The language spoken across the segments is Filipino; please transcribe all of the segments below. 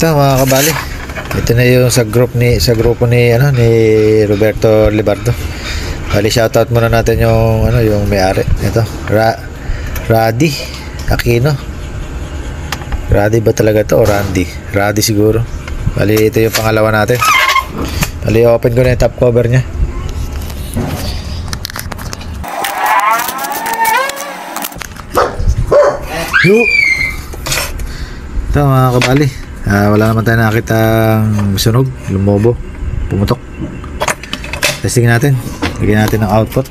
Ito mga kabali, ito na yung sa grupo ni Roberto Libardo. Bali shoutout muna natin yung yung may-ari ito, Radi Aquino. Radi ba talaga to o Randy? Radi siguro. Bali ito yung pangalawa natin. Bali open ko na yung top cover nya. Ito mga kabali, wala naman tayo nakakitang sunog, lumobo, pumutok. Testing natin, lagyan natin ng output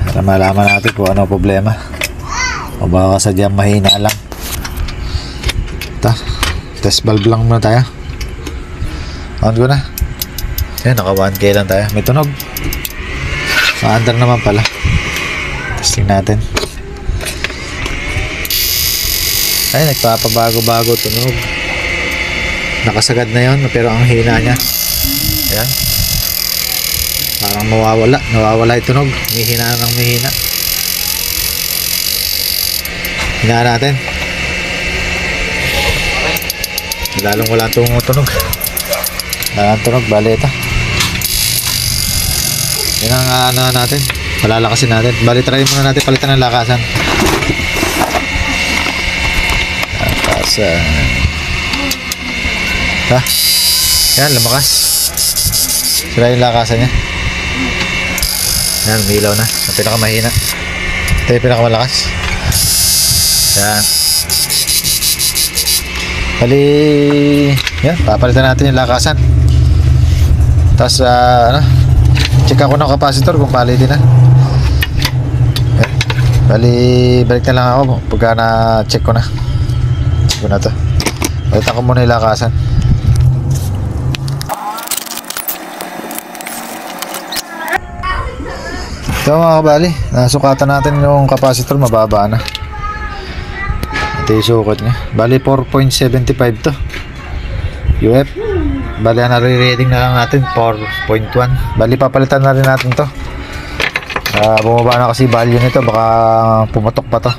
para malaman natin kung ano problema o baka sadyang mahina lang. Ito, test valve lang muna tayo. On ko na. Ayan, naka 1K lang tayo. May tunog, ma-under naman pala. Testing natin. Ay, nagpapabago-bago tunog. Nakasagad na yon pero ang hina niya. Ayan. Parang nawawala yung tunog. Mihina ng mihina. Hinaan natin. Lalong wala tunog. Wala tunog, bali ito. Yan ang natin. Palalakasin natin. Bali try muna natin palitan ng lakasan. Yan, lumakas. Sira yung lakasan nya. Yan, umilaw na. Ang pinakamahina. Ito yung pinakamalakas. Yan. Bali, yan, papalitan natin yung lakasan. Tapos, check ako ng capacitor kung palitin na. Yan. Bali, balik na lang ako pagka na-check ko na. Check ko na to. Palitan ko muna yung lakasan. Ito mga kabali, nasukatan natin yung capacitor, mababa na. Ito yung sukat nya. Bali 4.75 to UF. Bali nare-reading na lang natin 4.1. Bali papalitan na rin natin to. Bumaba na kasi value nito, baka pumutok pa to.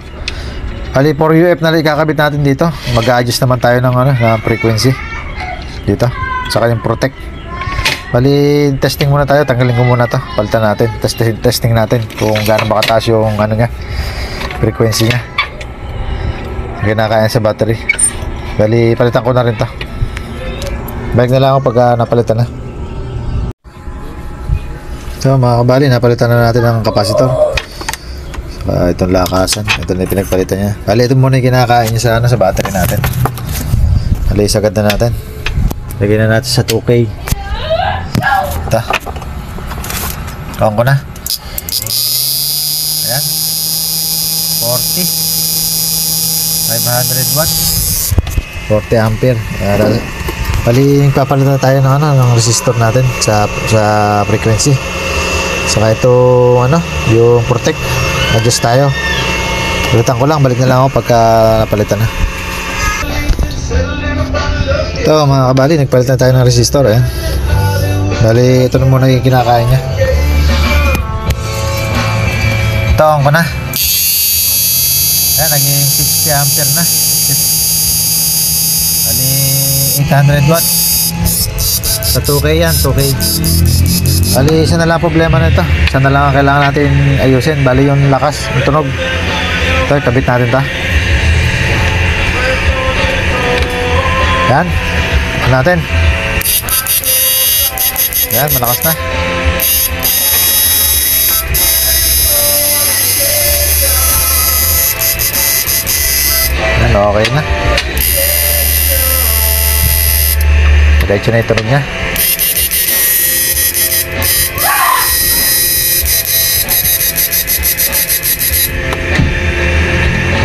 Bali 4 UF na rin ikakabit natin dito. Mag-a-adjust naman tayo ng ng frequency dito, saka yung protect. Bali testing muna tayo, tanggalin ko muna to, palitan natin, testing natin kung gaano ba kataas yung nya, frequency nya, kinakain sa battery. Bali palitan ko na rin to. Balik na lang ako pag napalitan na. So mga kabali, napalitan na natin ang capacitor. Itong lakasan, ito na yung pinagpalitan nya. Bali ito muna yung kinakain niya sa battery natin. Bali sagad na natin, lagyan na natin sa 2K. Ito, on ko na. Ayan, 40 500 watts, 40 ampere. Bali papalitan na tayo ng resistor natin sa frequency. Saka ito yung protect, adjust tayo. Palitan ko lang, balik na lang ako pagka napalitan na. Ito mga kabali, nagpalit na tayo ng resistor. Ayan, bali ito na muna yung kinakain nya. Ito on ko na. Ayan, naging 60 ampere na. Bali 800 watts. Sa 2K yan, 2K. Bali isa na lang problema na ito. Isa na lang ang kailangan natin ayusin. Bali yung lakas, yung tunog. Ito, kabit natin ito. Yan, natin. Yan, malakas na. Yan, okay na. Diretso na yung tunog nya.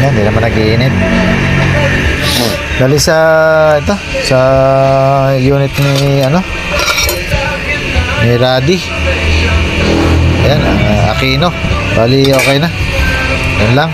Yan, hindi naman nag-iinit. Dali sa unit ni ni Radi. Ayan, Aquino. Bali okay na. Yan lang.